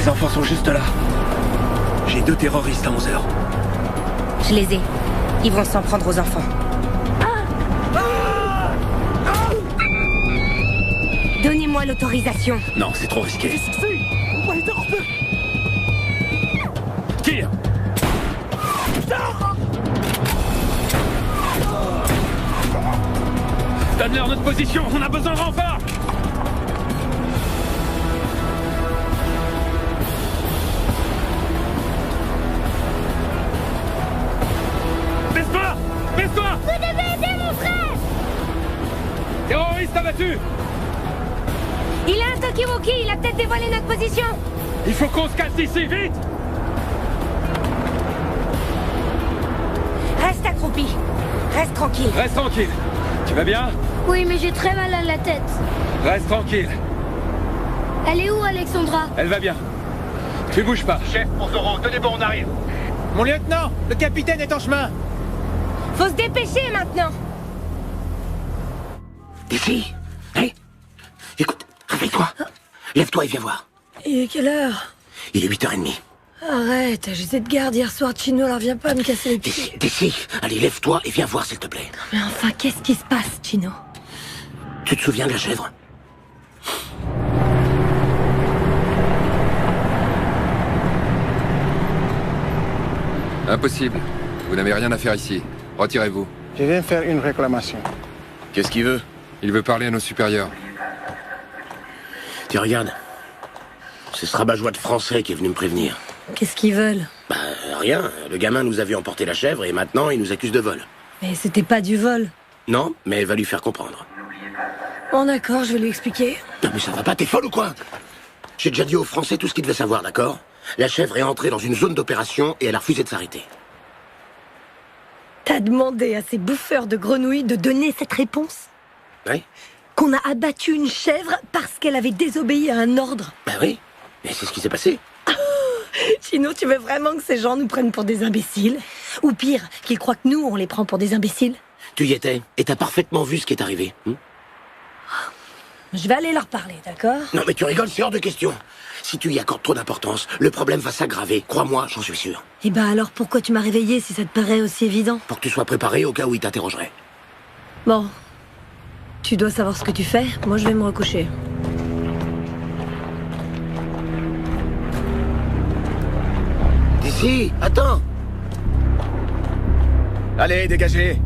Les enfants sont juste là. J'ai 2 terroristes à 11h. Je les ai. Ils vont s'en prendre aux enfants. Donnez-moi l'autorisation. Non, c'est trop risqué. Qu'est-ce que c'est? Tire! Donne-leur notre position, on a besoin de renfort! Baisse-toi! Baisse-toi! Vous devez aider mon frère! Terroriste abattu! Il a un talkie-walkie, il a peut-être dévoilé notre position. Il faut qu'on se casse d'ici, vite! Reste accroupi. Reste tranquille. Reste tranquille. Tu vas bien? Oui, mais j'ai très mal à la tête. Reste tranquille. Elle est où, Alexandra? Elle va bien. Tu bouges pas. Chef, pour Zoro, tenez bon, on arrive. Mon lieutenant, le capitaine est en chemin. Faut se dépêcher maintenant. Ici. Hé, écoute, réveille-toi. Lève-toi et viens voir. Il est quelle heure? Il est 8h30. Arrête, j'étais de garde hier soir, Chino, alors viens pas me casser les pieds. D'ici. Allez, lève-toi et viens voir, s'il te plaît. Mais enfin, qu'est-ce qui se passe, Chino? Tu te souviens de la chèvre? Impossible. Vous n'avez rien à faire ici. Retirez-vous. Je viens faire une réclamation. Qu'est-ce qu'il veut? Il veut parler à nos supérieurs. Tu regardes. C'est ce rabat-joie de français qui est venu me prévenir. Qu'est-ce qu'ils veulent? Bah, rien. Le gamin nous a vu emporter la chèvre et maintenant il nous accuse de vol. Mais c'était pas du vol. Non, mais il va lui faire comprendre. Bon d'accord, je vais lui expliquer. Non mais ça va pas, t'es folle ou quoi? J'ai déjà dit aux Français tout ce qu'ils devaient savoir, d'accord? La chèvre est entrée dans une zone d'opération et elle a refusé de s'arrêter. T'as demandé à ces bouffeurs de grenouilles de donner cette réponse? Oui? Qu'on a abattu une chèvre parce qu'elle avait désobéi à un ordre? Bah oui, mais c'est ce qui s'est passé. Chino, tu veux vraiment que ces gens nous prennent pour des imbéciles? Ou pire, qu'ils croient que nous, on les prend pour des imbéciles? Tu y étais, et t'as parfaitement vu ce qui est arrivé. Je vais aller leur parler, d'accord? Non mais tu rigoles, c'est hors de question. Si tu y accordes trop d'importance, le problème va s'aggraver. Crois-moi, j'en suis sûr. Eh ben alors pourquoi tu m'as réveillé si ça te paraît aussi évident? Pour que tu sois préparé au cas où il t'interrogerait. Bon. Tu dois savoir ce que tu fais, moi je vais me recoucher. D'ici, attends. Allez, dégagez.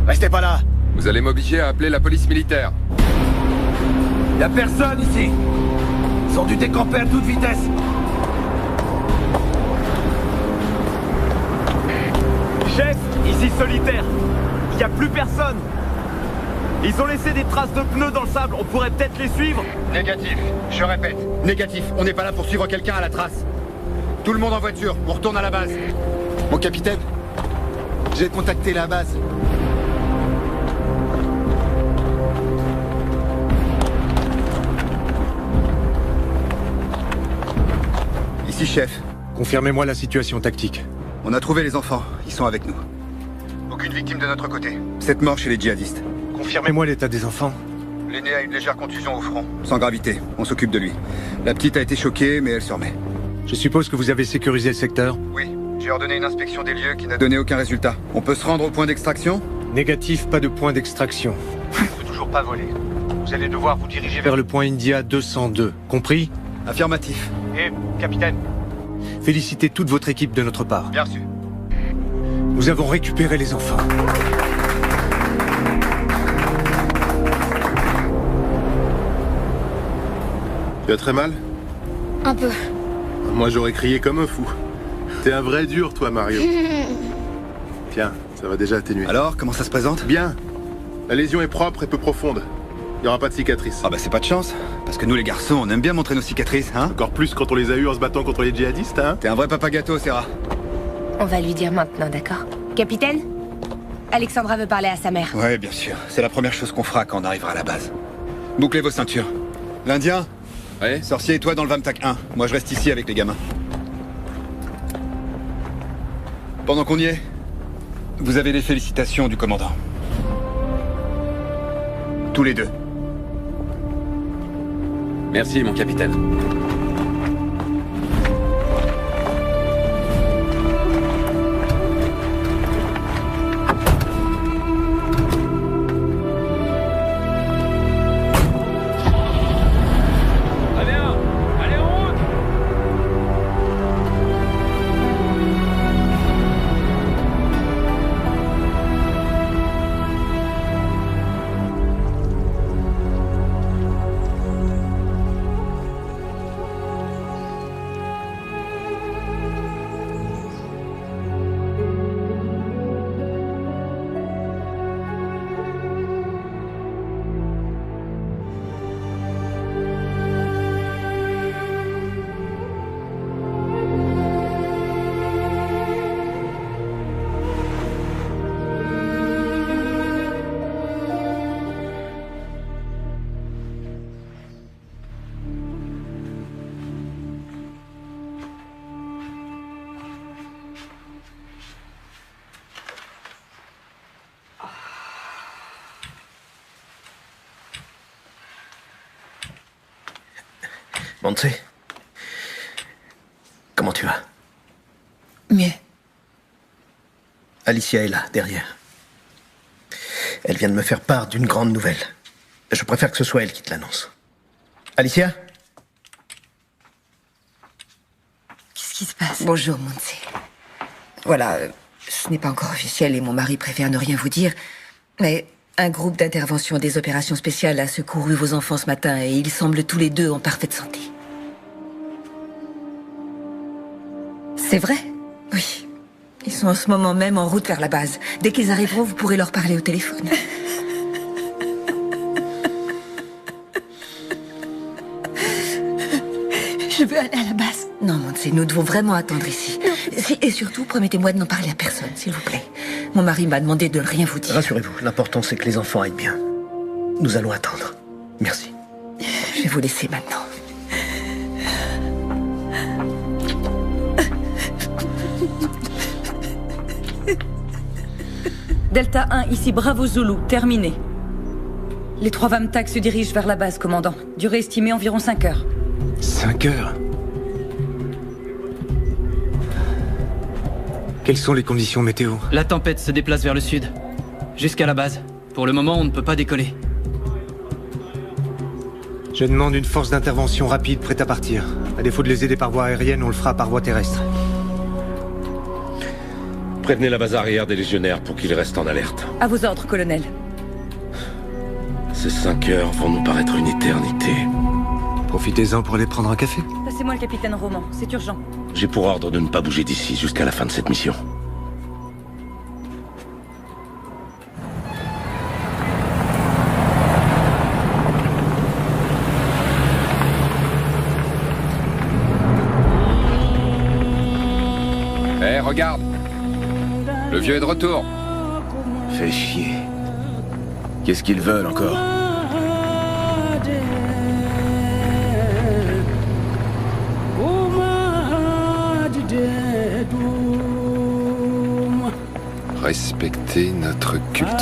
Restez pas là. Vous allez m'obliger à appeler la police militaire. Y a personne ici. Ils ont dû décamper à toute vitesse. Chef, ici solitaire. Il y a plus personne. Ils ont laissé des traces de pneus dans le sable. On pourrait peut-être les suivre. Négatif, je répète, négatif. On n'est pas là pour suivre quelqu'un à la trace. Tout le monde en voiture, on retourne à la base. Mon capitaine, j'ai contacté la base. Ici, chef. Confirmez-moi la situation tactique. On a trouvé les enfants, ils sont avec nous. Aucune victime de notre côté. 7 morts chez les djihadistes. Confirmez-moi l'état des enfants. L'aîné a une légère contusion au front. Sans gravité, on s'occupe de lui. La petite a été choquée, mais elle se remet. Je suppose que vous avez sécurisé le secteur? Oui, j'ai ordonné une inspection des lieux qui n'a donné aucun résultat. On peut se rendre au point d'extraction? Négatif, pas de point d'extraction. On ne peut toujours pas voler. Vous allez devoir vous diriger Vers le point India 202. Compris? Affirmatif. Et, capitaine, Félicitez toute votre équipe de notre part. Bien sûr. Nous avons récupéré les enfants. Tu as très mal? Un peu. Moi j'aurais crié comme un fou. T'es un vrai dur toi Mario. Tiens, ça va déjà atténuer. Alors, comment ça se présente? Bien. La lésion est propre et peu profonde. Il n'y aura pas de cicatrice. Ah bah c'est pas de chance. Parce que nous les garçons, on aime bien montrer nos cicatrices, hein? Encore plus quand on les a eus en se battant contre les djihadistes, hein? T'es un vrai papa gâteau, Sarah. On va lui dire maintenant, d'accord? Capitaine? Alexandra veut parler à sa mère. Ouais, bien sûr. C'est la première chose qu'on fera quand on arrivera à la base. Bouclez vos ceintures. L'Indien? Ouais? Sorcier et toi dans le Vamtac 1. Moi je reste ici avec les gamins. Pendant qu'on y est, vous avez les félicitations du commandant. Tous les deux. Merci, mon capitaine. Montse, comment tu vas? Mieux. Alicia est là, derrière. Elle vient de me faire part d'une grande nouvelle. Je préfère que ce soit elle qui te l'annonce. Alicia? Qu'est-ce qui se passe? Bonjour, Montse. Voilà, ce n'est pas encore officiel et mon mari préfère ne rien vous dire, mais un groupe d'intervention des opérations spéciales a secouru vos enfants ce matin et ils semblent tous les deux en parfaite santé. C'est vrai? Oui. Ils sont en ce moment même en route vers la base. Dès qu'ils arriveront, vous pourrez leur parler au téléphone. Je veux aller à la base. Non, Montse, nous devons vraiment attendre ici. Et surtout, promettez-moi de n'en parler à personne, s'il vous plaît. Mon mari m'a demandé de ne rien vous dire. Rassurez-vous, l'important c'est que les enfants aillent bien. Nous allons attendre. Merci. Je vais vous laisser maintenant. Delta 1, ici Bravo Zulu, terminé. Les 3 Vamtac se dirigent vers la base, commandant. Durée estimée environ 5 heures. 5 heures? Quelles sont les conditions météo? La tempête se déplace vers le sud, jusqu'à la base. Pour le moment, on ne peut pas décoller. Je demande une force d'intervention rapide prête à partir. À défaut de les aider par voie aérienne, on le fera par voie terrestre. Prévenez la base arrière des légionnaires pour qu'ils restent en alerte. À vos ordres, colonel. Ces 5 heures vont nous paraître une éternité. Profitez-en pour aller prendre un café. Passez-moi le capitaine Roman, c'est urgent. J'ai pour ordre de ne pas bouger d'ici jusqu'à la fin de cette mission. Hé, regarde! Le vieux est de retour. Fais chier. Qu'est-ce qu'ils veulent encore? Respecter notre culture.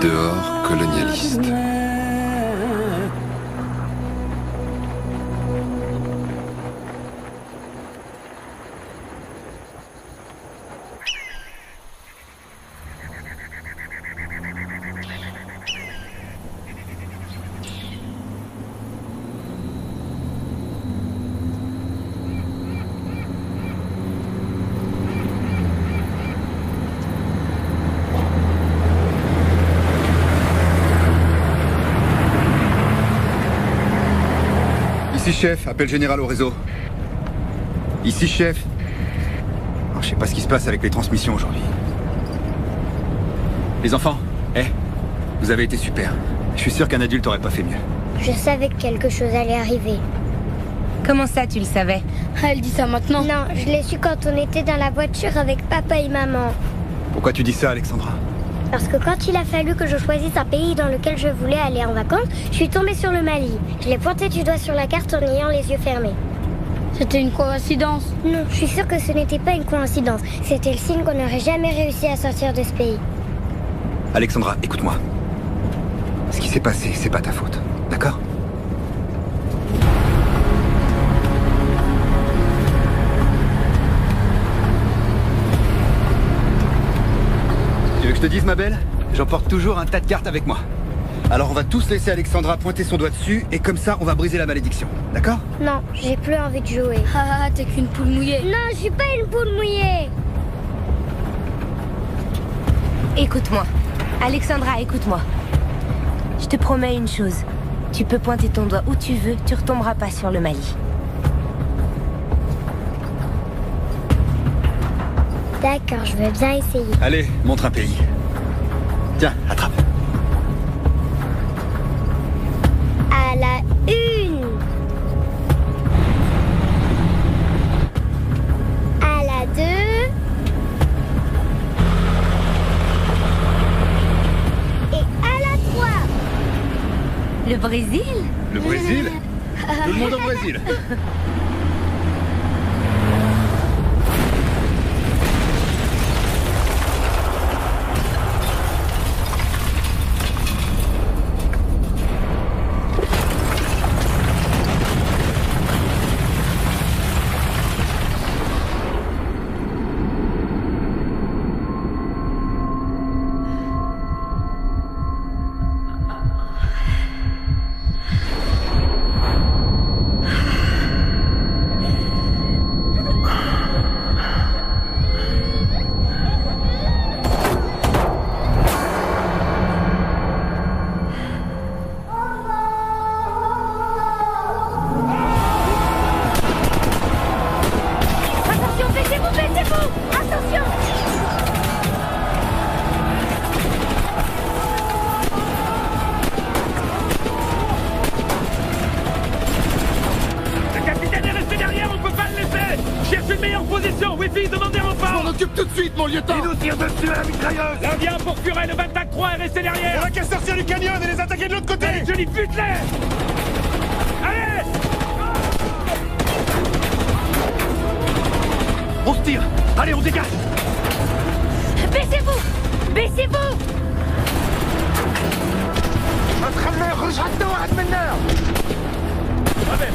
Dehors, colonialiste. Ici, chef. Appel général au réseau. Ici, chef. Oh, je sais pas ce qui se passe avec les transmissions aujourd'hui. Les enfants, vous avez été super. Je suis sûr qu'un adulte aurait pas fait mieux. Je savais que quelque chose allait arriver. Comment ça, tu le savais? Elle dit ça maintenant? Non, je l'ai su quand on était dans la voiture avec papa et maman. Pourquoi tu dis ça, Alexandra? Parce que quand il a fallu que je choisisse un pays dans lequel je voulais aller en vacances, je suis tombée sur le Mali. Je l'ai pointé du doigt sur la carte en ayant les yeux fermés. C'était une coïncidence? Non, je suis sûre que ce n'était pas une coïncidence. C'était le signe qu'on n'aurait jamais réussi à sortir de ce pays. Alexandra, écoute-moi. Ce qui s'est passé, c'est pas ta faute. D'accord? Tu veux que je te dise, ma belle? J'emporte toujours un tas de cartes avec moi. Alors on va tous laisser Alexandra pointer son doigt dessus et comme ça on va briser la malédiction. D'accord? Non, j'ai plus envie de jouer. Ah, t'es qu'une poule mouillée. Non, je suis pas une poule mouillée. Écoute-moi. Alexandra, écoute-moi. Je te promets une chose. Tu peux pointer ton doigt où tu veux, tu retomberas pas sur le Mali. D'accord, je veux bien essayer. Allez, montre un pays. Tiens, attrape. À la une. À la 2. Et à la 3. Le Brésil? Le Brésil? Tout le monde au Brésil. occupe tout de suite, mon lieutenant. Ils nous tirent dessus à la mitrailleuse. L'Indien pour furer le Valtac 3 et rester derrière. On a qu'à sortir du canyon et les attaquer de l'autre côté. Allez, Johnny, bute-les. Allez. On se tire. Allez, on dégage. Baissez-vous. Baissez-vous. Attrape-le, rejette-nous, Admeneur. Allez.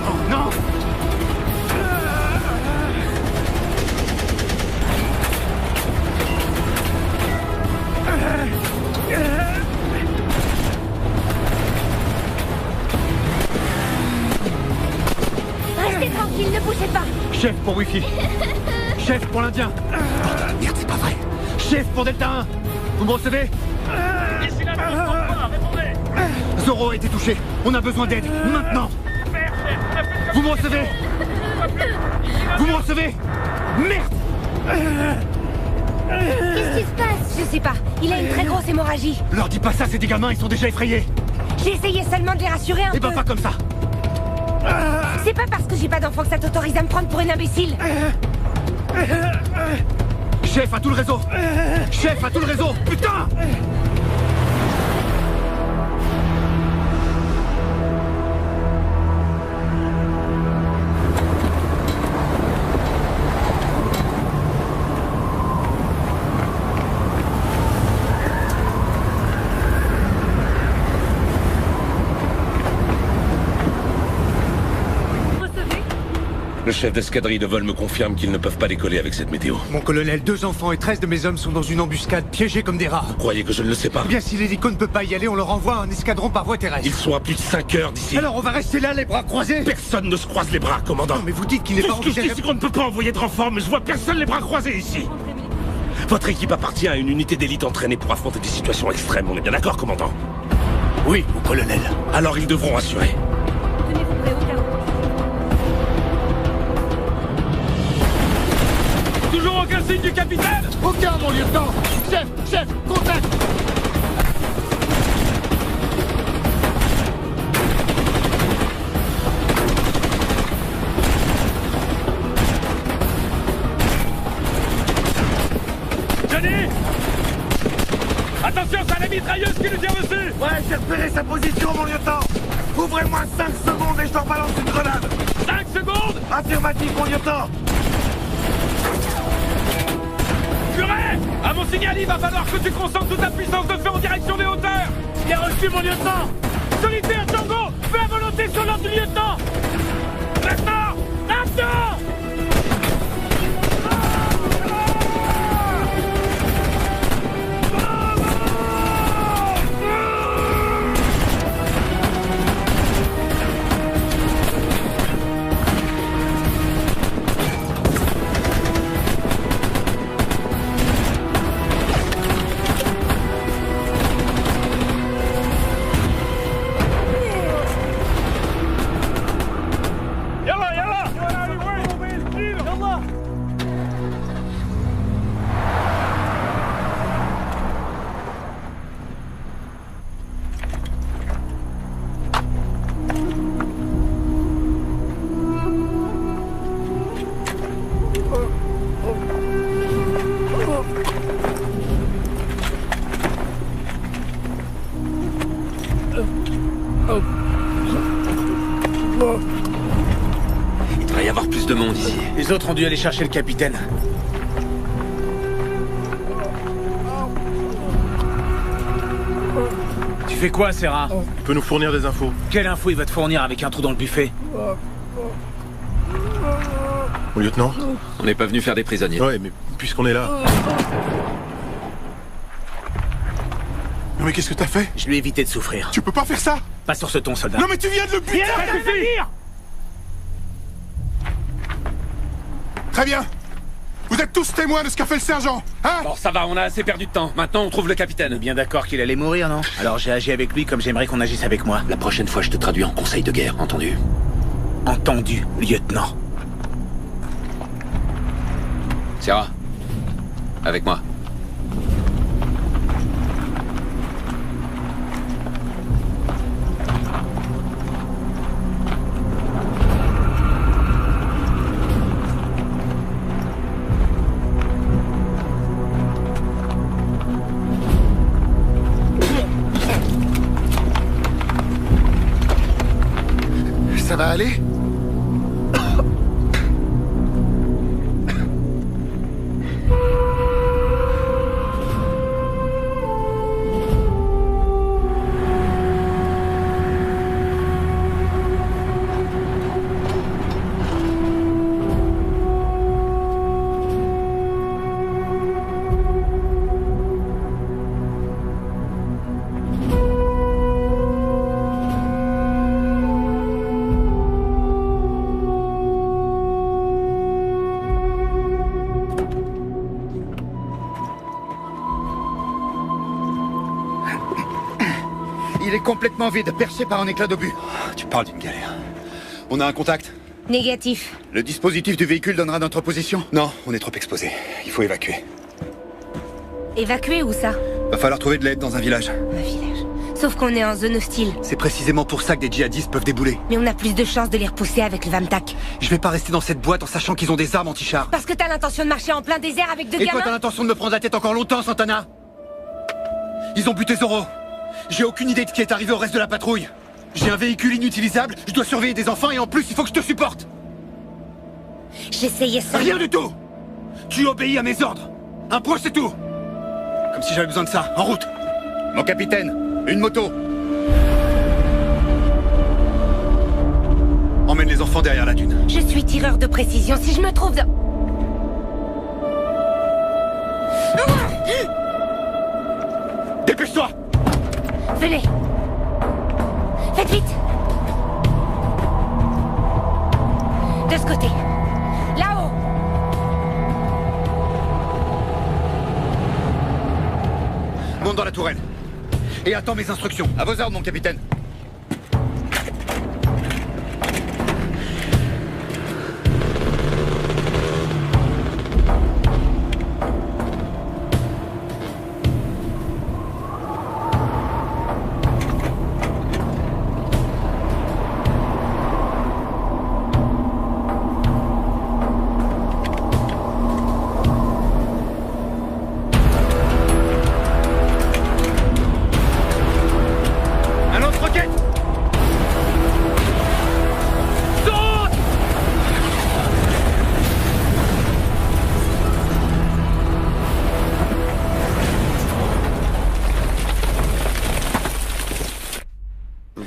Oh non. Restez tranquille, ne bougez pas. Chef pour Wi-Fi. Chef pour l'Indien. Merde, c'est pas vrai. Chef pour Delta 1. Vous me recevez? Ici là, répondez. Zoro a été touché. On a besoin d'aide. Maintenant. Vous me recevez? Vous me recevez? Merde. Qu'est-ce qui se passe? Je sais pas. Il a une très grosse hémorragie. Leur dis pas ça, c'est des gamins, ils sont déjà effrayés. J'ai essayé seulement de les rassurer un peu. Eh ben pas comme ça. C'est pas parce que j'ai pas d'enfant que ça t'autorise à me prendre pour une imbécile. Chef, à tout le réseau. Chef, à tout le réseau. Putain. Le chef d'escadrille de vol me confirme qu'ils ne peuvent pas décoller avec cette météo. Mon colonel, 2 enfants et 13 de mes hommes sont dans une embuscade, piégés comme des rats. Vous croyez que je ne le sais pas? Eh bien, si l'hélico ne peut pas y aller, on leur envoie un escadron par voie terrestre. Ils sont à plus de 5 heures d'ici. Alors on va rester là, les bras croisés? Personne ne se croise les bras, commandant. Non, mais vous dites qu'il n'est pas envisageable... C'est qu'on ne peut pas envoyer de renfort, mais je vois personne les bras croisés ici. Votre équipe appartient à une unité d'élite entraînée pour affronter des situations extrêmes, on est bien d'accord, commandant? Oui, mon colonel. Alors ils devront assurer. Toujours aucun signe du capitaine? Aucun, mon lieutenant. Chef, contact. Johnny! Attention, c'est la mitrailleuse qui nous tire dessus! Ouais, j'ai repéré sa position, mon lieutenant. Ouvrez-moi 5 secondes et je leur balance une grenade. 5 secondes? Affirmatif, mon lieutenant. Purée! À mon signal, il va falloir que tu concentres toute ta puissance de feu en direction des hauteurs! Bien reçu, mon lieutenant! Solitaire, Django! Fais à volonté sur l'ordre du lieutenant! Maintenant! Maintenant! Il devrait y avoir plus de monde ici. Les autres ont dû aller chercher le capitaine. Tu fais quoi, Serra? Il peut nous fournir des infos. Quelle info il va te fournir avec un trou dans le buffet? Mon lieutenant? On n'est pas venu faire des prisonniers. Ouais, mais puisqu'on est là... Non mais qu'est-ce que t'as fait? Je lui ai évité de souffrir. Tu peux pas faire ça? Pas sur ce ton, soldat. Non mais tu viens de le buter! Très bien. Vous êtes tous témoins de ce qu'a fait le sergent, hein? Bon, ça va, on a assez perdu de temps. Maintenant, on trouve le capitaine. On est bien d'accord qu'il allait mourir, non? Alors j'ai agi avec lui comme j'aimerais qu'on agisse avec moi. La prochaine fois, je te traduis en conseil de guerre, entendu? Entendu, lieutenant. Serra, avec moi. va aller? Il est complètement vide, percé par un éclat d'obus. Tu parles d'une galère. On a un contact? Négatif. Le dispositif du véhicule donnera notre position? Non, on est trop exposé. Il faut évacuer. Évacuer où ça? Va falloir trouver de l'aide dans un village. Un village. Sauf qu'on est en zone hostile. C'est précisément pour ça que des djihadistes peuvent débouler. Mais on a plus de chances de les repousser avec le Vamtak. Je vais pas rester dans cette boîte en sachant qu'ils ont des armes anti-chars. Parce que t'as l'intention de marcher en plein désert avec deux gamins? Et toi t'as l'intention de me prendre la tête encore longtemps, Santana? Ils ont buté Zoro. J'ai aucune idée de ce qui est arrivé au reste de la patrouille. J'ai un véhicule inutilisable, je dois surveiller des enfants et en plus il faut que je te supporte. J'essayais ça. Rien du tout. Tu obéis à mes ordres. Un point c'est tout. Comme si j'avais besoin de ça. En route. Mon capitaine, une moto. Emmène les enfants derrière la dune. Je suis tireur de précision. Si je me trouve dans... Dépêche-toi. Venez. Faites vite. De ce côté. Là-haut. Monte dans la tourelle. Et attends mes instructions. À vos ordres, mon capitaine.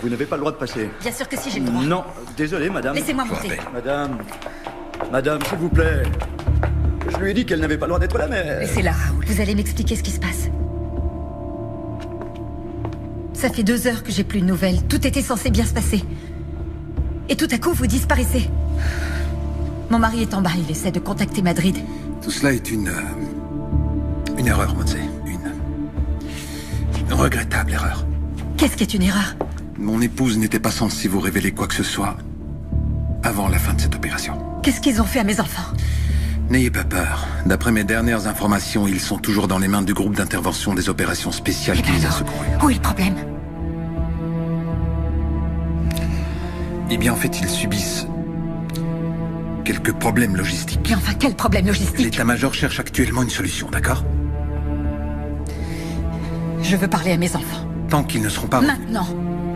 Vous n'avez pas le droit de passer. Bien sûr que si, j'ai le droit. Non, désolé, madame. Laissez-moi monter. Madame, s'il vous plaît. Je lui ai dit qu'elle n'avait pas le droit d'être là, mais... Laissez-la, Raoul. Vous allez m'expliquer ce qui se passe. Ça fait 2 heures que j'ai plus de nouvelles. Tout était censé bien se passer. Et tout à coup, vous disparaissez. Mon mari est en bas, il essaie de contacter Madrid. Tout cela est une erreur, Monse. Une regrettable erreur. Qu'est-ce qui est une erreur? Mon épouse n'était pas censée vous révéler quoi que ce soit avant la fin de cette opération. Qu'est-ce qu'ils ont fait à mes enfants? N'ayez pas peur. D'après mes dernières informations, ils sont toujours dans les mains du groupe d'intervention des opérations spéciales qui les a secourus. Où est le problème? Eh bien, en fait, ils subissent quelques problèmes logistiques. Mais enfin, quel problème logistique? L'état-major cherche actuellement une solution, d'accord? Je veux parler à mes enfants. Tant qu'ils ne seront pas... Maintenant.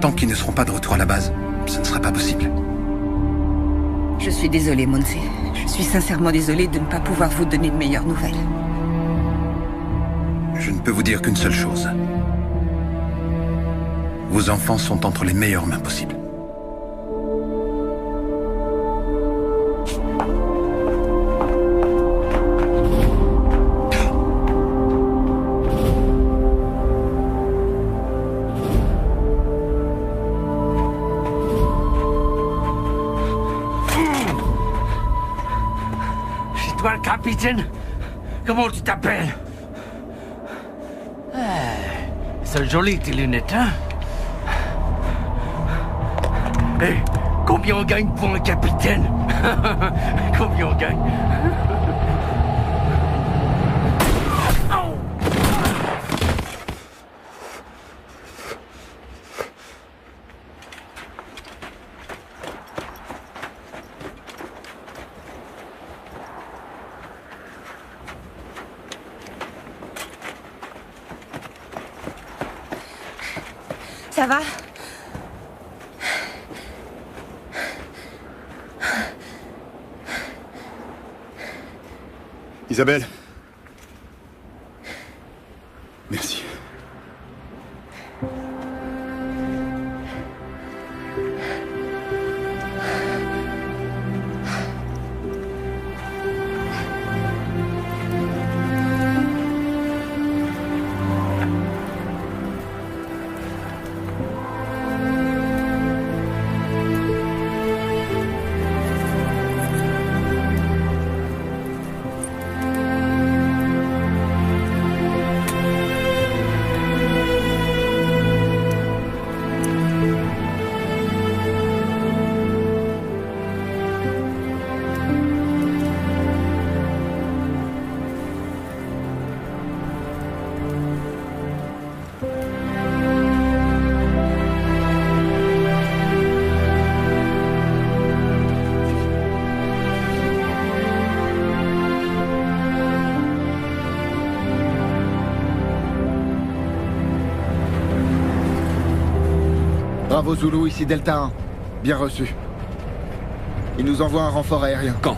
Tant qu'ils ne seront pas de retour à la base, ce ne sera pas possible. Je suis désolée, Monse. Je suis sincèrement désolée de ne pas pouvoir vous donner de meilleures nouvelles. Je ne peux vous dire qu'une seule chose. Vos enfants sont entre les meilleures mains possibles. Toi, le capitaine? Comment tu t'appelles? C'est joli tes lunettes, hein? Hé, combien on gagne pour un capitaine? Combien on gagne? Ça va? Isabelle. Merci. Bravo Zulu, ici Delta 1. Bien reçu. Ils nous envoient un renfort aérien. Quand?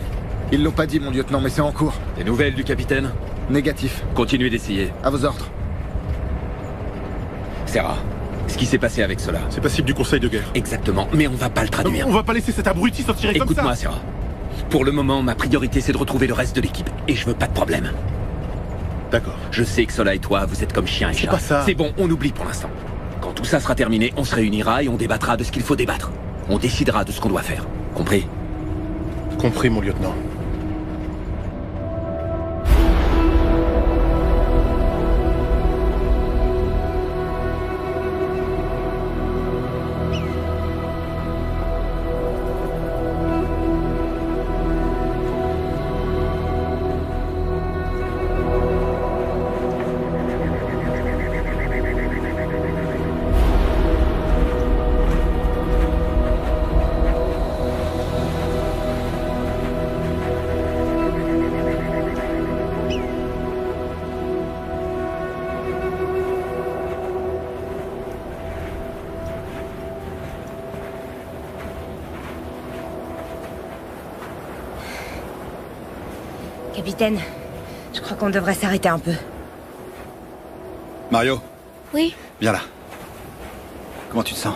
Ils l'ont pas dit, mon lieutenant, mais c'est en cours. Des nouvelles du capitaine? Négatif. Continuez d'essayer. À vos ordres. Serra, ce qui s'est passé avec cela. C'est passible du conseil de guerre. Exactement, mais on va pas le traduire. On va pas laisser cet abruti s'en tirer comme ça. Écoute-moi, Serra. Pour le moment, ma priorité, c'est de retrouver le reste de l'équipe. Et je veux pas de problème. D'accord. Je sais que Sola et toi, vous êtes comme chien et chat. C'est pas ça. C'est bon, on oublie pour l'instant. Quand tout ça sera terminé, on se réunira et on débattra de ce qu'il faut débattre. On décidera de ce qu'on doit faire. Compris? Compris, mon lieutenant. Capitaine, je crois qu'on devrait s'arrêter un peu. Mario, Oui, viens là. Comment tu te sens?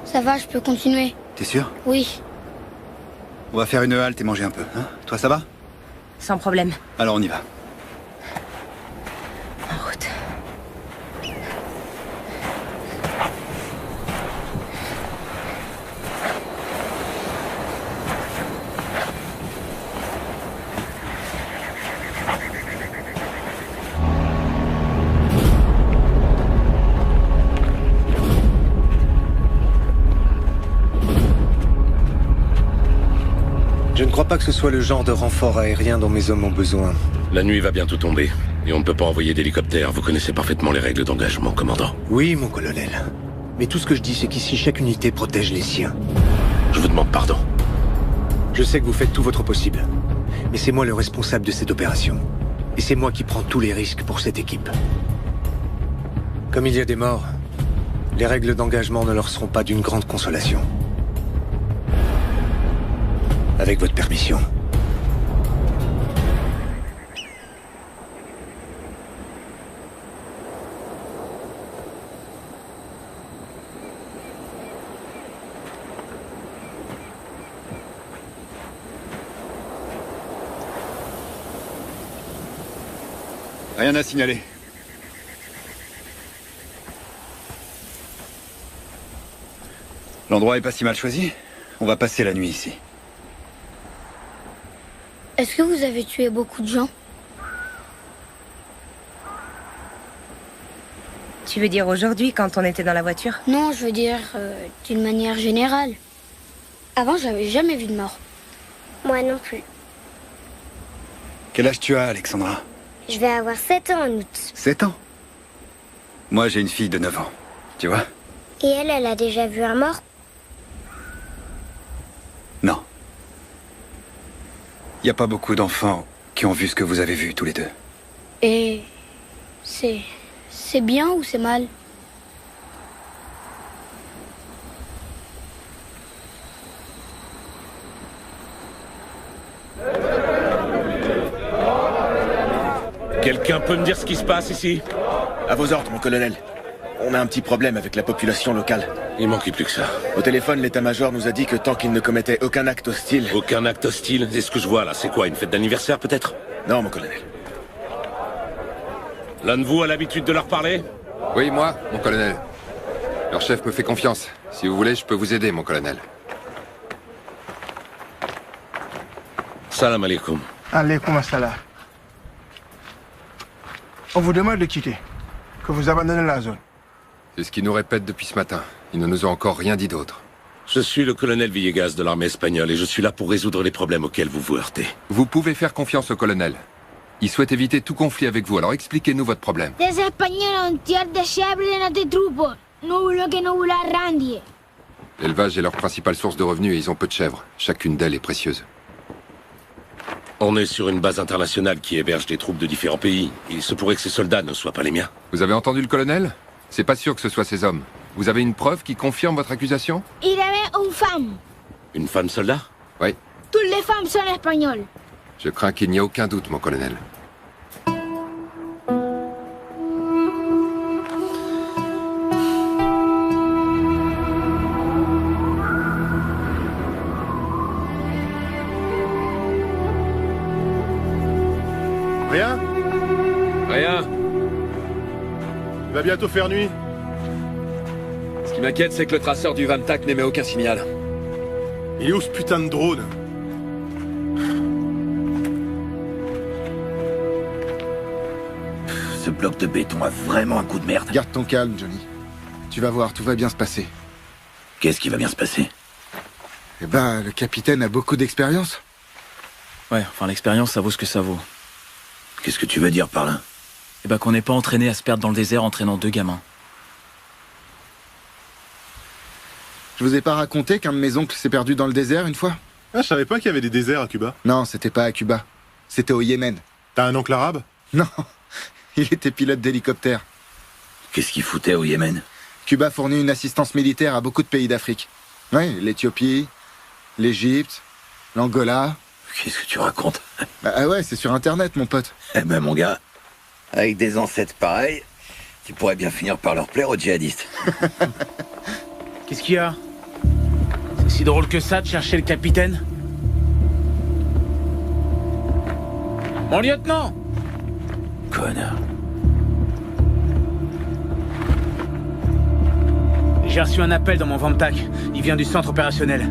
ça va, je peux continuer. T'es sûr? Oui. On va faire une halte et manger un peu, hein? Toi, ça va? Sans problème. Alors on y va. En route. Je ne crois pas que ce soit le genre de renfort aérien dont mes hommes ont besoin. La nuit va bientôt tomber. Et on ne peut pas envoyer d'hélicoptère. Vous connaissez parfaitement les règles d'engagement, commandant. Oui, mon colonel. Mais tout ce que je dis, c'est qu'ici, chaque unité protège les siens. Je vous demande pardon. Je sais que vous faites tout votre possible. Mais c'est moi le responsable de cette opération. Et c'est moi qui prends tous les risques pour cette équipe. Comme il y a des morts, les règles d'engagement ne leur seront pas d'une grande consolation. Avec votre permission. Rien à signaler. L'endroit est pas si mal choisi. On va passer la nuit ici. Est-ce que vous avez tué beaucoup de gens? Tu veux dire aujourd'hui, quand on était dans la voiture? Non, je veux dire d'une manière générale. Avant, j'avais jamais vu de mort. Moi non plus. Quel âge tu as, Alexandra? Je vais avoir 7 ans en août. 7 ans. Moi, j'ai une fille de 9 ans. Tu vois? Et elle a déjà vu un mort? Non. Il n'y a pas beaucoup d'enfants qui ont vu ce que vous avez vu tous les deux. Et c'est bien ou c'est mal? Quelqu'un peut me dire ce qui se passe ici? À vos ordres, mon colonel. On a un petit problème avec la population locale. Il manquait plus que ça. Au téléphone, l'état-major nous a dit que tant qu'il ne commettait aucun acte hostile... Aucun acte hostile? C'est ce que je vois là, c'est quoi, une fête d'anniversaire peut-être? Non, mon colonel. L'un de vous a l'habitude de leur parler? Oui, moi, mon colonel. Leur chef me fait confiance. Si vous voulez, je peux vous aider, mon colonel. Salam alaikum. Alaikum assalam. On vous demande de quitter. Que vous abandonnez la zone. C'est ce qu'ils nous répètent depuis ce matin. Ils ne nous ont encore rien dit d'autre. Je suis le colonel Villegas de l'armée espagnole et je suis là pour résoudre les problèmes auxquels vous vous heurtez. Vous pouvez faire confiance au colonel. Il souhaite éviter tout conflit avec vous, alors expliquez-nous votre problème. Des Espagnols ont tiré des chèvres de notre troupe. Nous voulons que nous vous la rendiez. L'élevage est leur principale source de revenus et ils ont peu de chèvres. Chacune d'elles est précieuse. On est sur une base internationale qui héberge des troupes de différents pays. Il se pourrait que ces soldats ne soient pas les miens. Vous avez entendu le colonel? C'est pas sûr que ce soit ces hommes. Vous avez une preuve qui confirme votre accusation? Il y avait une femme. Une femme soldat? Oui. Toutes les femmes sont espagnoles. Je crains qu'il n'y ait aucun doute, mon colonel. Rien? Rien. Il va bientôt faire nuit. Ce qui m'inquiète, c'est que le traceur du Vamtac n'émet aucun signal. Il est où ce putain de drone? Ce bloc de béton a vraiment un coup de merde. Garde ton calme, Johnny. Tu vas voir, tout va bien se passer. Qu'est-ce qui va bien se passer? Eh ben, le capitaine a beaucoup d'expérience. Ouais, enfin l'expérience, ça vaut ce que ça vaut. Qu'est-ce que tu veux dire par là? Eh ben qu'on n'est pas entraîné à se perdre dans le désert entraînant deux gamins. Je vous ai pas raconté qu'un de mes oncles s'est perdu dans le désert une fois? Ah, je savais pas qu'il y avait des déserts à Cuba. Non, c'était pas à Cuba. C'était au Yémen. T'as un oncle arabe? Non, il était pilote d'hélicoptère. Qu'est-ce qu'il foutait au Yémen? Cuba fournit une assistance militaire à beaucoup de pays d'Afrique. Oui, l'Éthiopie, l'Égypte, l'Angola. Qu'est-ce que tu racontes? Ah ouais, c'est sur Internet, mon pote. Eh ben, mon gars, avec des ancêtres pareils, tu pourrais bien finir par leur plaire aux djihadistes. Qu'est-ce qu'il y a? C'est si drôle que ça de chercher le capitaine? Mon lieutenant! Connard. J'ai reçu un appel dans mon Vamtac. Il vient du centre opérationnel.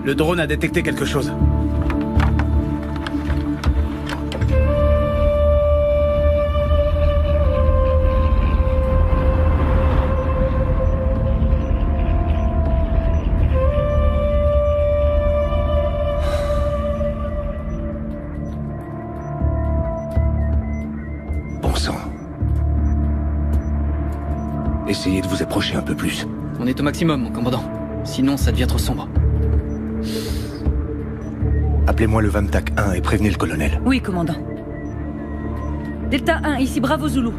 Le drone a détecté quelque chose. Bon sang. Essayez de vous approcher un peu plus. On est au maximum, mon commandant. Sinon, ça devient trop sombre. Appelez-moi le Vamtac 1 et prévenez le colonel. Oui, commandant. Delta 1, ici Bravo Zulu.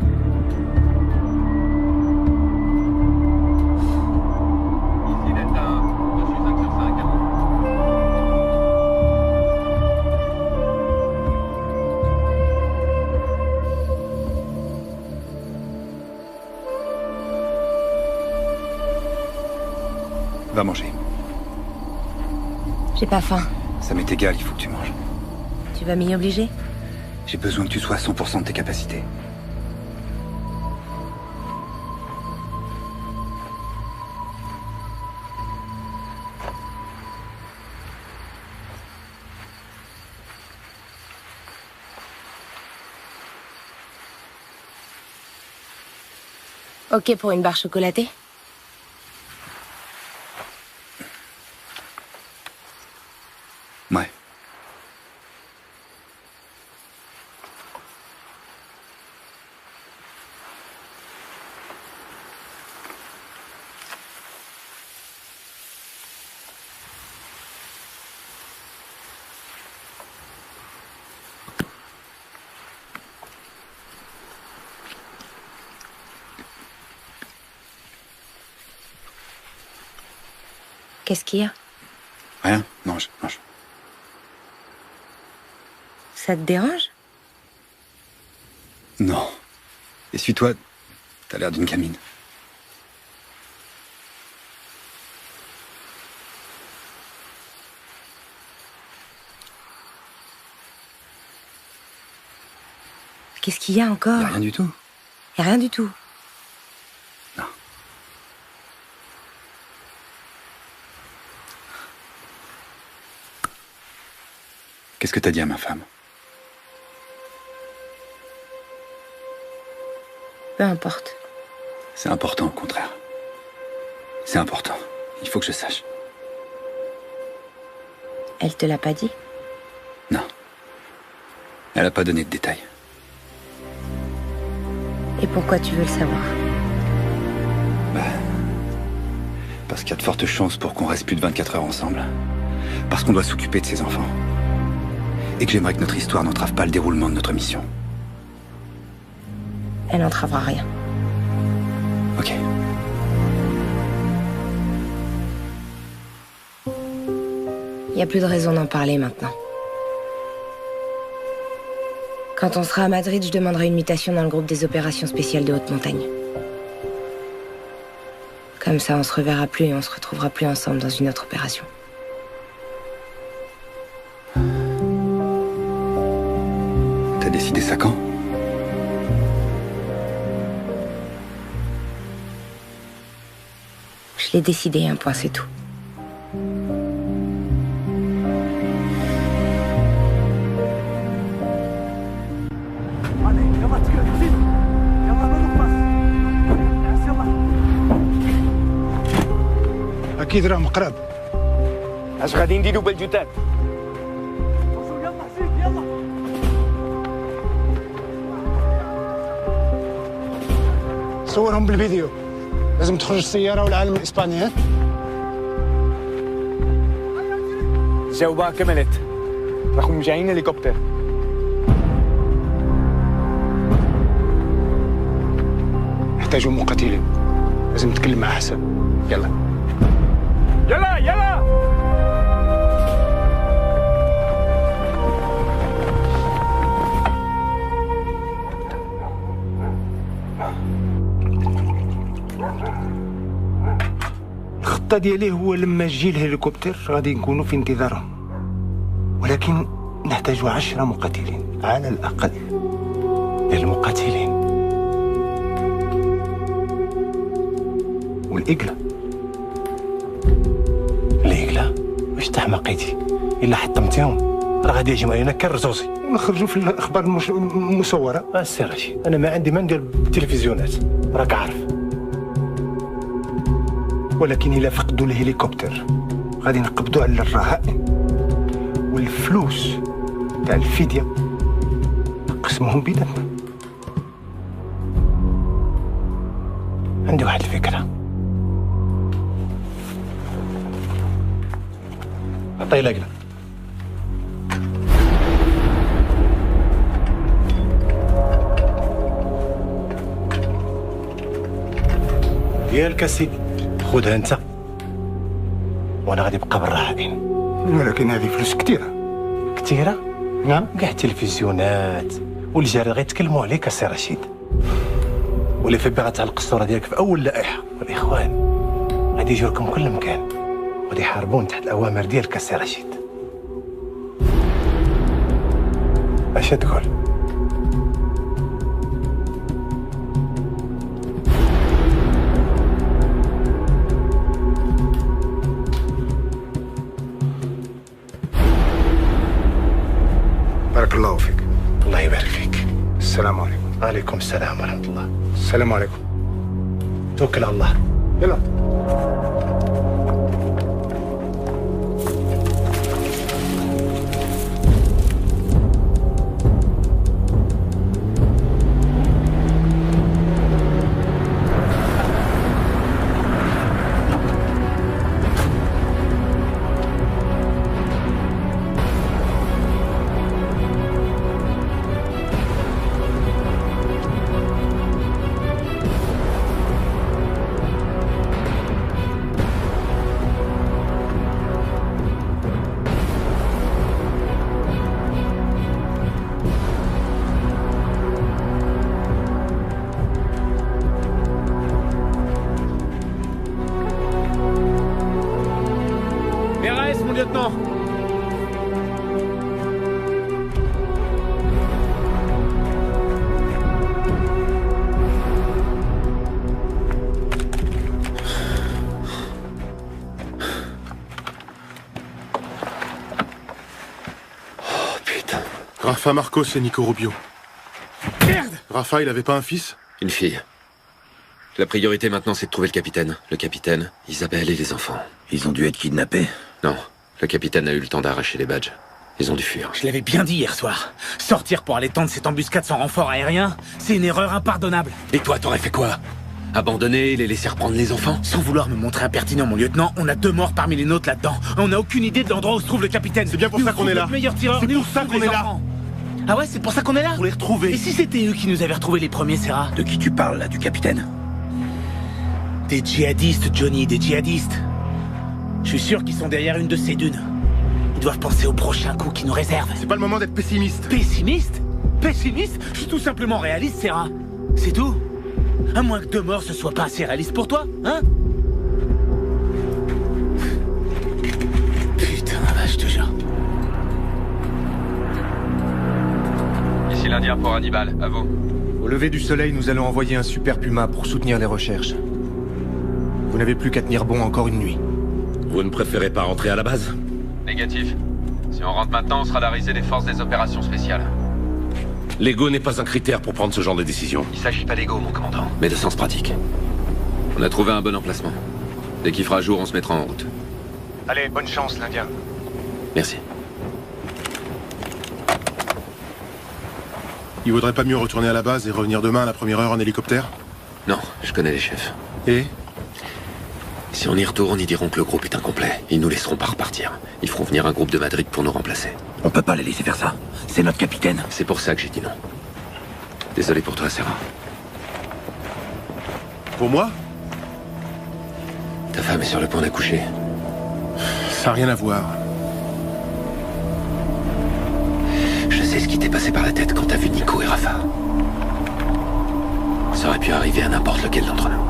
Va manger. J'ai pas faim. Ça m'est égal, il faut que tu manges. Tu vas m'y obliger? J'ai besoin que tu sois à 100% de tes capacités. Ok pour une barre chocolatée? Ouais. Qu'est-ce qu'il y a? Rien, mange, mange. Ça te dérange? Non. Essuie-toi. T'as l'air d'une gamine. Qu'est-ce qu'il y a encore? Y a rien du tout. Y a rien du tout. Non. Qu'est-ce que t'as dit à ma femme? Peu importe. C'est important, au contraire. C'est important. Il faut que je sache. Elle te l'a pas dit? Non. Elle a pas donné de détails. Et pourquoi tu veux le savoir? Parce qu'il y a de fortes chances pour qu'on reste plus de 24 heures ensemble. Parce qu'on doit s'occuper de ses enfants. Et que j'aimerais que notre histoire n'entrave pas le déroulement de notre mission. Elle n'entravera rien. Ok. Il n'y a plus de raison d'en parler maintenant. Quand on sera à Madrid, je demanderai une mutation dans le groupe des opérations spéciales de haute montagne. Comme ça, on se reverra plus et on se retrouvera plus ensemble dans une autre opération. T'as décidé ça quand? Je l'ai décidé, un point, c'est tout. أكيد راهم قراب. اش غادي نديرو بالجثث؟ صورهم بالفيديو. لازم تخرج السيارة والعالم الإسباني ها؟ جاوبها كملت. راهم جايين هليكوبتر. نحتاجوا مقاتلين. لازم نتكلم مع حسن. يلا. يلا يلا. الخطة ديالي هو لما تجي الهليكوبتر غادي نكونوا في انتظارهم، ولكن نحتاج 10 مقاتلين على الأقل. المقاتلين والإقلة. الإقلة واش تحمقيتي؟ إلا حطمتيهم راه غادي يهجم علينا كالرصاصي ونخرجوا في الأخبار المصورة. السي رشيد أنا ما عندي ما ندير بالتلفزيونات راك عارف، ولكن إلا فقدوا الهليكوبتر غادي نقبضوا على الرهائن والفلوس تاع الفدية نقسمهم بيناتنا. عندي واحد الفكرة. عطيه الأقلة. ديالك اسيدي، خذها انت وانا غادي نبقى بالرهائن. ولكن هذه فلوس كثيرة. كثيرة؟ نعم. كاع التلفزيونات والجاري غيتكلموا عليك السي رشيد، واللي في بيغا تاع القسطورة ديالك في أول لائحة، والإخوان غادي يجوا لكم كل مكان وغادي يحاربون تحت الأوامر ديالك السي رشيد. اش تقول؟ بارك الله فيك. الله يبارك فيك. السلام عليكم. وعليكم السلام ورحمة الله. السلام عليكم. توكل على الله. يلا. Rafa Marcos et Nico Rubio. Merde! Rafa, il avait pas un fils? Une fille. La priorité maintenant, c'est de trouver le capitaine. Le capitaine, Isabelle et les enfants. Ils ont dû être kidnappés? Non, le capitaine a eu le temps d'arracher les badges. Ils ont dû fuir. Je l'avais bien dit hier soir. Sortir pour aller tendre cette embuscade sans renfort aérien, c'est une erreur impardonnable. Et toi, t'aurais fait quoi? Abandonner et les laisser reprendre les enfants? Sans vouloir me montrer impertinent, mon lieutenant, on a 2 morts parmi les nôtres là-dedans. On n'a aucune idée de l'endroit où se trouve le capitaine. C'est bien pour ça qu'on est là. Meilleur tireur, c'est pour ça qu'on est là. Ah ouais, c'est pour ça qu'on est là? Pour les retrouver. Et si c'était eux qui nous avaient retrouvés les premiers, Serra? De qui tu parles, là, du capitaine? Des djihadistes, Johnny, des djihadistes. Je suis sûr qu'ils sont derrière une de ces dunes. Ils doivent penser au prochain coup qui nous réserve. C'est pas le moment d'être pessimiste. Pessimiste? Pessimiste? Je suis tout simplement réaliste, Serra. C'est tout. À moins que 2 morts ce soit pas assez réaliste pour toi, hein? Putain, je te jure. Ici l'Indien pour Hannibal, à vous. Au lever du soleil, nous allons envoyer un super Puma pour soutenir les recherches. Vous n'avez plus qu'à tenir bon encore une nuit. Vous ne préférez pas rentrer à la base? Négatif. Si on rentre maintenant, on sera la risée des forces des opérations spéciales. L'ego n'est pas un critère pour prendre ce genre de décision. Il s'agit pas d'ego, mon commandant, mais de sens pratique. On a trouvé un bon emplacement. Dès qu'il fera jour, on se mettra en route. Allez, bonne chance, l'Indien. Merci. Il vaudrait pas mieux retourner à la base et revenir demain à la première heure en hélicoptère? Non, je connais les chefs. Et? Si on y retourne, ils diront que le groupe est incomplet. Ils nous laisseront pas repartir. Ils feront venir un groupe de Madrid pour nous remplacer. On peut pas les laisser faire ça. C'est notre capitaine. C'est pour ça que j'ai dit non. Désolé pour toi, Serra. Pour moi? Ta femme est sur le point d'accoucher. Ça n'a rien à voir. Je sais ce qui t'est passé par la tête quand t'as vu Nico et Rafa. Ça aurait pu arriver à n'importe lequel d'entre nous.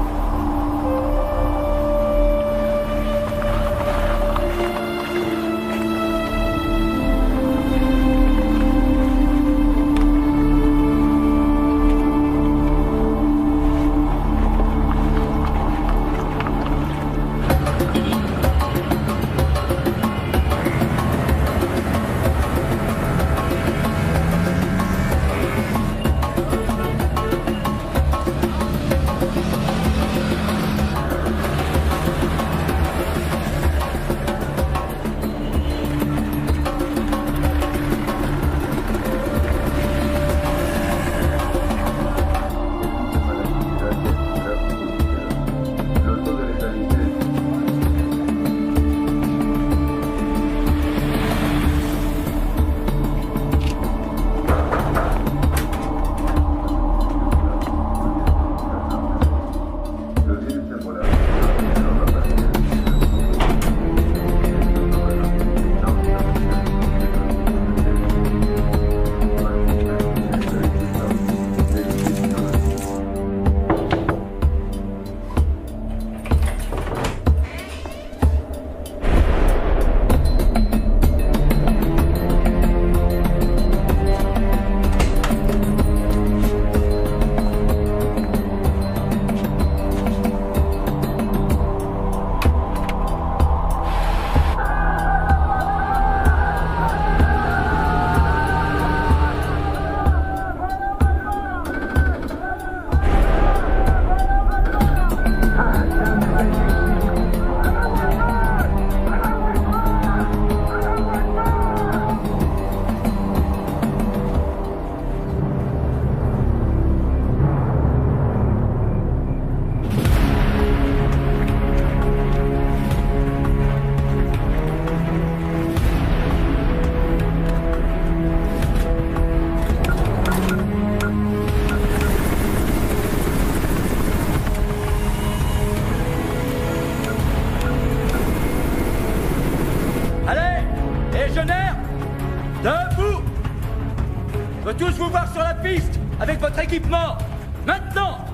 Je veux tous vous voir sur la piste, avec votre équipement. Maintenant.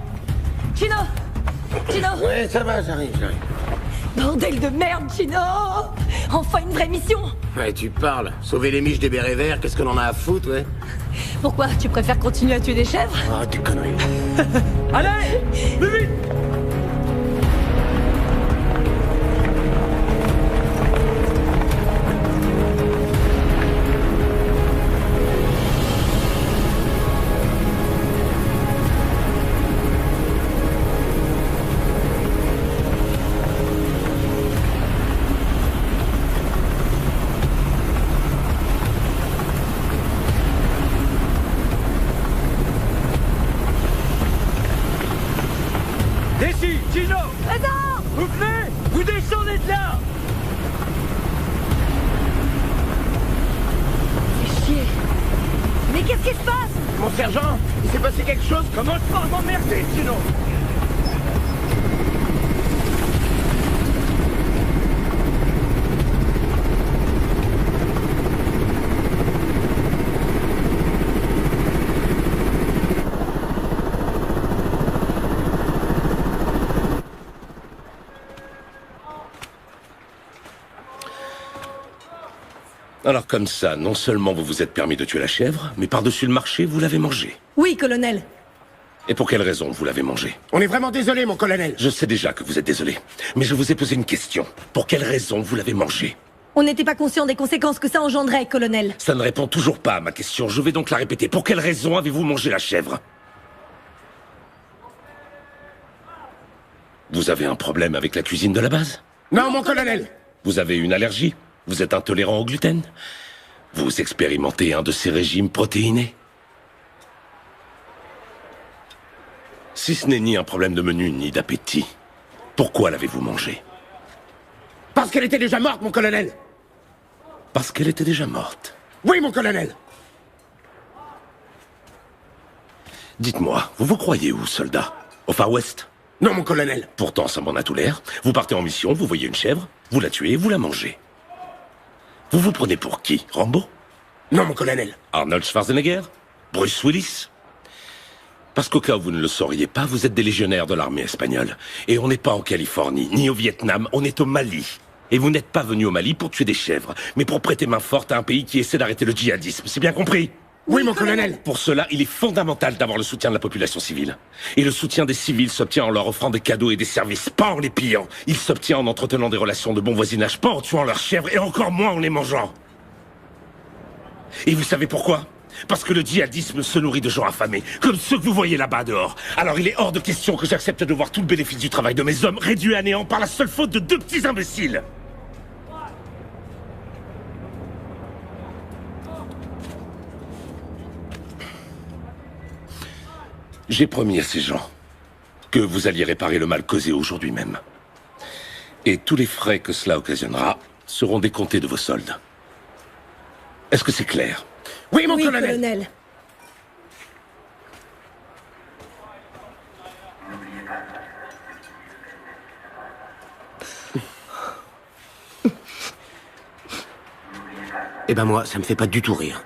Chino Chino Ouais, ça va, j'arrive. Bordel de merde, Chino! Enfin une vraie mission! Ouais, tu parles. Sauver les miches des bérets verts, qu'est-ce qu'on en a à foutre, ouais? Pourquoi? Tu préfères continuer à tuer des chèvres? Ah, tes conneries. Allez, plus vite! ici. Gino. Présent. Vous venez. Vous descendez de là. C'est chier. Mais qu'est-ce qui se passe? Mon sergent, il s'est passé quelque chose? Commence pas à m'emmerder, Gino. Alors comme ça, non seulement vous vous êtes permis de tuer la chèvre, mais par-dessus le marché, vous l'avez mangée. Oui, colonel. Et pour quelle raison vous l'avez mangée? On est vraiment désolé, mon colonel. Je sais déjà que vous êtes désolé, mais je vous ai posé une question. Pour quelle raison vous l'avez mangée? On n'était pas conscient des conséquences que ça engendrait, colonel. Ça ne répond toujours pas à ma question, je vais donc la répéter. Pour quelle raison avez-vous mangé la chèvre? Vous avez un problème avec la cuisine de la base? Non, mon colonel. Vous avez une allergie? Vous êtes intolérant au gluten? Vous expérimentez un de ces régimes protéinés? Si ce n'est ni un problème de menu, ni d'appétit, pourquoi l'avez-vous mangée? Parce qu'elle était déjà morte, mon colonel. Parce qu'elle était déjà morte? Oui, mon colonel. Dites-moi, vous vous croyez où, soldat? Au Far West? Non, mon colonel. Pourtant, ça m'en a tout l'air. Vous partez en mission, vous voyez une chèvre, vous la tuez, vous la mangez. Vous vous prenez pour qui? Rambo? Non, mon colonel. Arnold Schwarzenegger? Bruce Willis? Parce qu'au cas où vous ne le sauriez pas, vous êtes des légionnaires de l'armée espagnole. Et on n'est pas en Californie, ni au Vietnam, on est au Mali. Et vous n'êtes pas venu au Mali pour tuer des chèvres, mais pour prêter main forte à un pays qui essaie d'arrêter le djihadisme. C'est bien compris? Oui, mon colonel. Pour cela, il est fondamental d'avoir le soutien de la population civile. Et le soutien des civils s'obtient en leur offrant des cadeaux et des services, pas en les pillant. Il s'obtient en entretenant des relations de bon voisinage, pas en tuant leurs chèvres, et encore moins en les mangeant. Et vous savez pourquoi? Parce que le djihadisme se nourrit de gens affamés, comme ceux que vous voyez là-bas dehors. Alors il est hors de question que j'accepte de voir tout le bénéfice du travail de mes hommes réduit à néant par la seule faute de deux petits imbéciles. J'ai promis à ces gens que vous alliez réparer le mal causé aujourd'hui même. Et tous les frais que cela occasionnera seront décomptés de vos soldes. Est-ce que c'est clair? Oui, mon colonel. Eh ben moi, ça me fait pas du tout rire.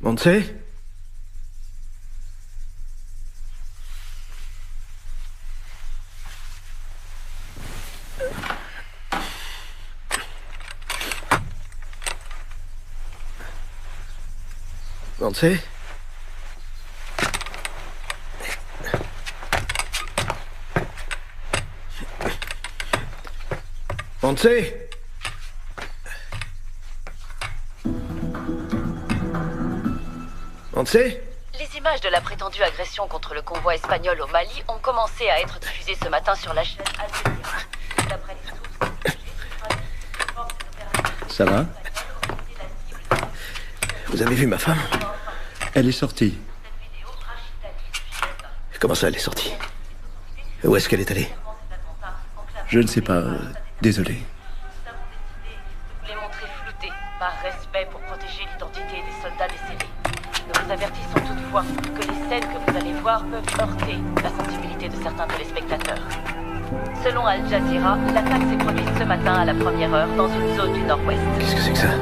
Montse? Montse? Montse? Montse? Les images de la prétendue agression contre le convoi espagnol au Mali ont commencé à être diffusées ce matin sur la chaîne Al Jazeera. D'après les sources... Ça va? Vous avez vu ma femme? Elle est sortie. Comment ça, elle est sortie? Où est-ce qu'elle est allée? Je ne sais pas. Désolé. respect pour protéger l'identité des soldats décédés. Nous vous avertissons toutefois que les scènes que vous allez voir peuvent heurter la sensibilité de certains téléspectateurs. Selon Al Jazeera, l'attaque s'est produite ce matin à la première heure dans une zone du nord-ouest. Qu'est-ce que c'est que ça?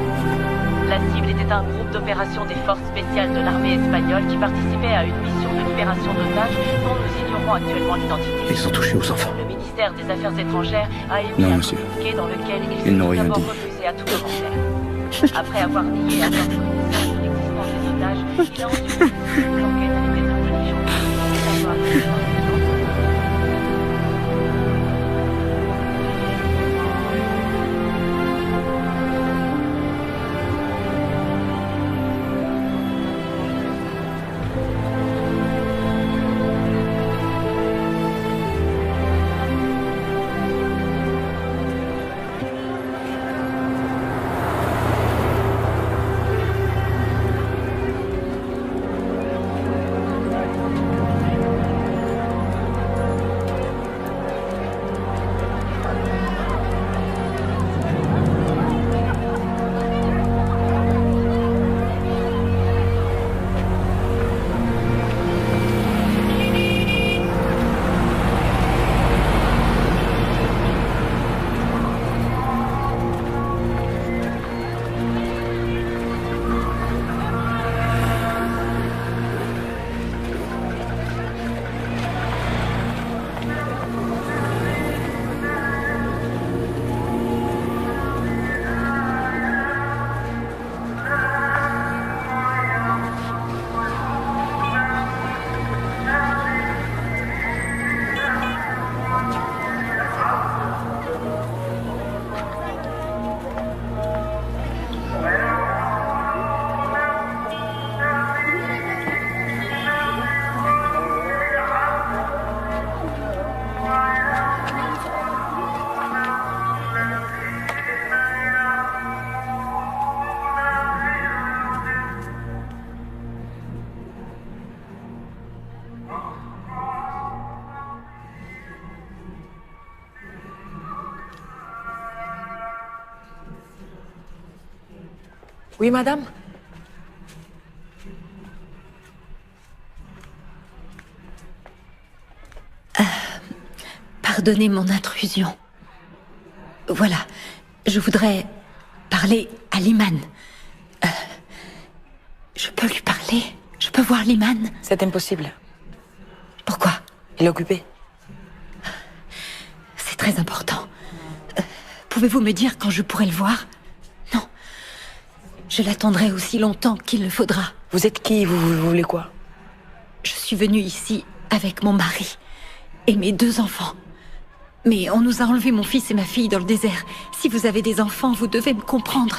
La cible était un groupe d'opération des forces spéciales de l'armée espagnole qui participait à une mission de libération d'otages dont nous ignorons actuellement l'identité. Ils sont touchés aux enfants. Le ministère des Affaires étrangères a émis Non, un monsieur. communiqué dans lequel Ils n'ont s'est rien d'abord dit. refusé à tout commentaire. Après avoir nié avoir connaissance de l'existence des otages, il a ensuite dit que l'enquête était intelligente. Oui, madame? Pardonnez mon intrusion. Voilà, je voudrais parler à Liman. Je peux lui parler? Je peux voir Liman? C'est impossible. Pourquoi? Il est occupé. C'est très important. Pouvez-vous me dire quand je pourrai le voir? Non. Je l'attendrai aussi longtemps qu'il le faudra. Vous êtes qui? Vous voulez quoi? Je suis venue ici avec mon mari et mes 2 enfants. Mais on nous a enlevé mon fils et ma fille dans le désert. Si vous avez des enfants, vous devez me comprendre.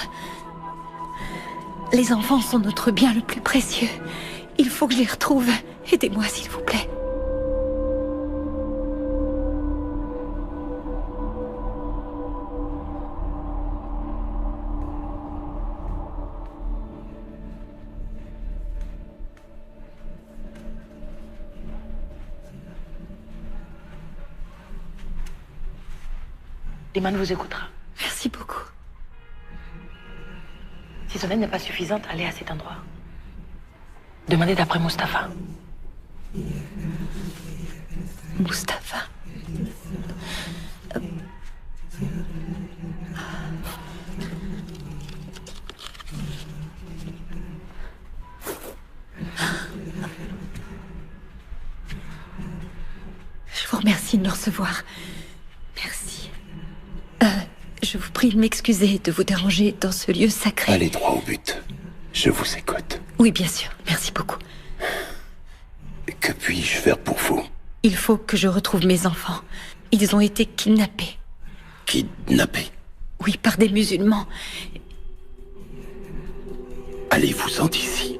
Les enfants sont notre bien le plus précieux. Il faut que je les retrouve. Aidez-moi, s'il vous plaît. Liman vous écoutera. Merci beaucoup. Si son aide n'est pas suffisante, allez à cet endroit. Demandez d'après Mustapha. Mustapha. Je vous remercie de me recevoir. Merci. Je vous prie de m'excuser de vous déranger dans ce lieu sacré. Allez droit au but. Je vous écoute. Oui, bien sûr. Merci beaucoup. Que puis-je faire pour vous? Il faut que je retrouve mes enfants. Ils ont été kidnappés. Kidnappés? Oui, par des musulmans. Allez-vous-en d'ici.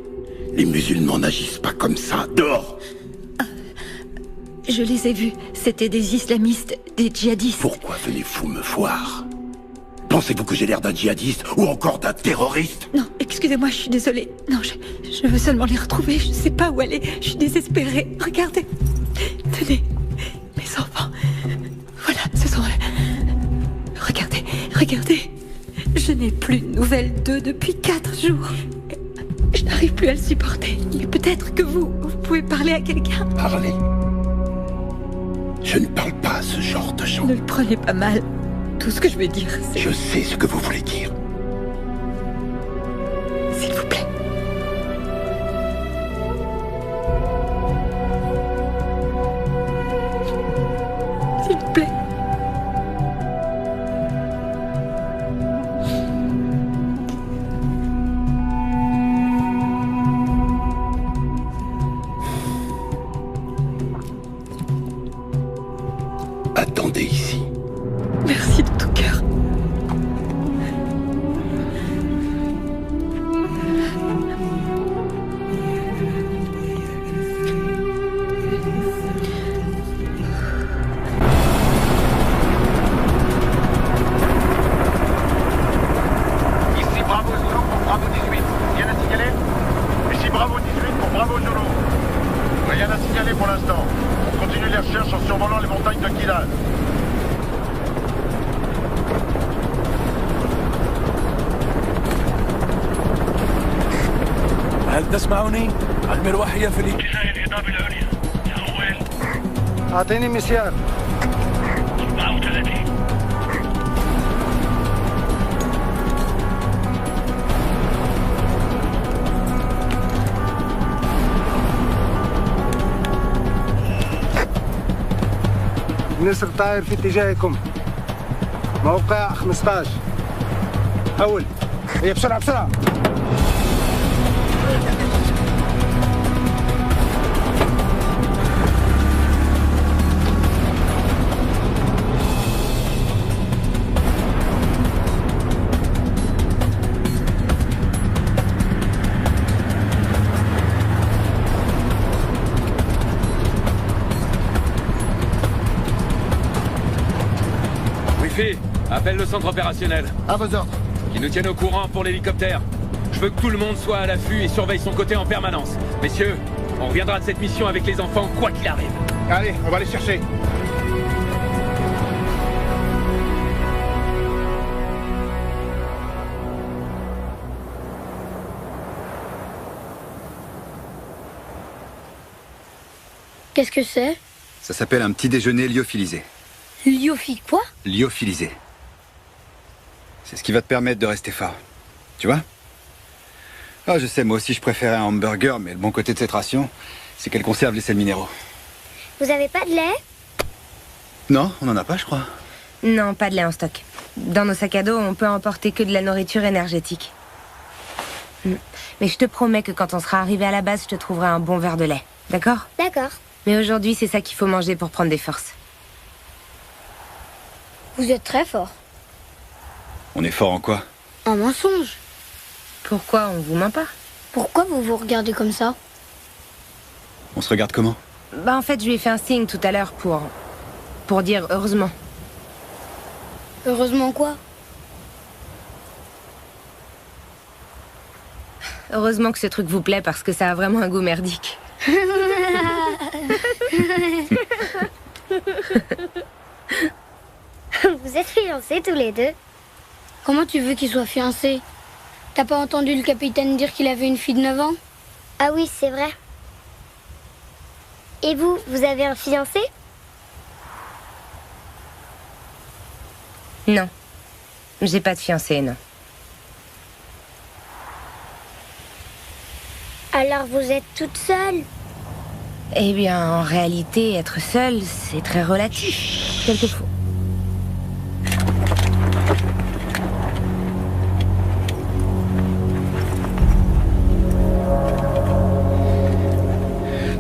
Les musulmans n'agissent pas comme ça. Dehors! Je les ai vus. C'était des islamistes, des djihadistes. Pourquoi venez-vous me voir? Pensez-vous que j'ai l'air d'un djihadiste ou encore d'un terroriste? Non, excusez-moi, je suis désolée. Non, je veux seulement les retrouver. Je ne sais pas où aller. Je suis désespérée. Regardez. Tenez. Mes enfants. Voilà, ce sont eux. Regardez. Je Je n'ai plus de nouvelles d'eux depuis 4 jours. Je n'arrive plus à le supporter. Mais peut-être que vous pouvez parler à quelqu'un. Parler? Je ne parle pas ce genre de gens. Ne le prenez pas mal. Tout ce que je veux dire, c'est... Je sais ce que vous voulez dire. S'il vous plaît. S'il vous plaît. Attendez ici. Merci de tout cœur. Ici Bravo Zulu pour Bravo 18. Rien à signaler? Ici Bravo 18 pour Bravo Zulu. Rien à signaler pour l'instant. On continue les recherches en survolant les montagnes de Kilal. هل تسمعني؟ المروحية في اتجاه الهضاب العليا. يا ويل. أعطيني مسيار. 34. النسر طاير في اتجاهكم. موقع 15. حول. هي بسرعة بسرعة. Wifi, appelle le centre opérationnel. À vos ordres. Qui nous tienne au courant pour l'hélicoptère. Je veux que tout le monde soit à l'affût et surveille son côté en permanence. Messieurs, on reviendra de cette mission avec les enfants, quoi qu'il arrive. Allez, on va les chercher. Qu'est-ce que c'est? Ça s'appelle un petit déjeuner lyophilisé. Lyophique quoi? Lyophilisé. C'est ce qui va te permettre de rester fort. Tu vois? Ah, je sais, moi aussi je préférais un hamburger, mais le bon côté de cette ration, c'est qu'elle conserve les sels minéraux. Vous avez pas de lait? Non, on n'en a pas, je crois. Non, pas de lait en stock. Dans nos sacs à dos, on peut emporter que de la nourriture énergétique. Mais je te promets que quand on sera arrivé à la base, je te trouverai un bon verre de lait. D'accord? D'accord. Mais aujourd'hui, c'est ça qu'il faut manger pour prendre des forces. Vous êtes très fort. On est fort en quoi? En mensonge. Pourquoi on vous ment pas? Pourquoi vous vous regardez comme ça? On se regarde comment? Bah en fait, je lui ai fait un signe tout à l'heure pour dire heureusement. Heureusement quoi? Heureusement que ce truc vous plaît parce que ça a vraiment un goût merdique. Vous êtes fiancés tous les deux. Comment tu veux qu'ils soient fiancés? T'as pas entendu le capitaine dire qu'il avait une fille de 9 ans? Ah oui, c'est vrai. Et vous, vous avez un fiancé? Non. J'ai pas de fiancé, non. Alors vous êtes toute seule? Eh bien, en réalité, être seule, c'est très relatif. Quelquefois.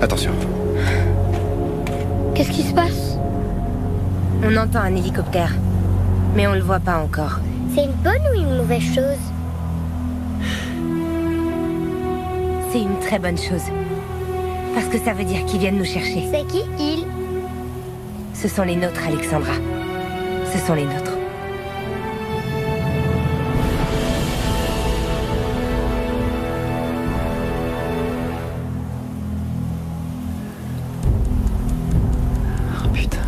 Attention. Qu'est-ce qui se passe? On entend un hélicoptère, mais on le voit pas encore. C'est une bonne ou une mauvaise chose? C'est une très bonne chose. Parce que ça veut dire qu'ils viennent nous chercher. C'est qui, ils? Ce sont les nôtres, Alexandra. Ce sont les nôtres. Oh putain.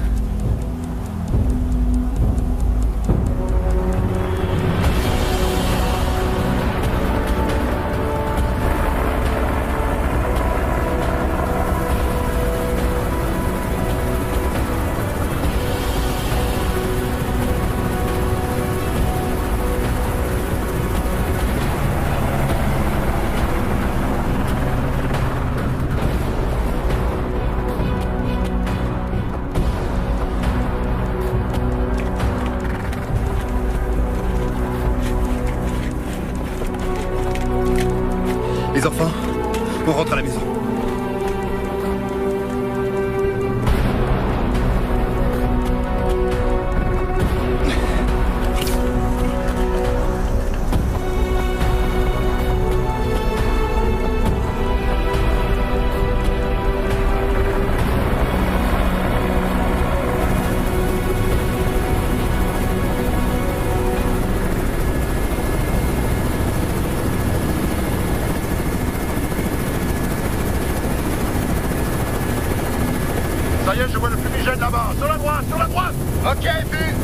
Ok,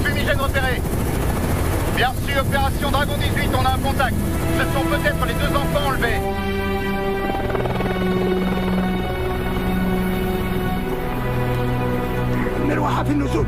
fumigène repéré. Bien reçu, opération Dragon 18, on a un contact. Ce sont peut-être les 2 enfants enlevés. المروحة في النزول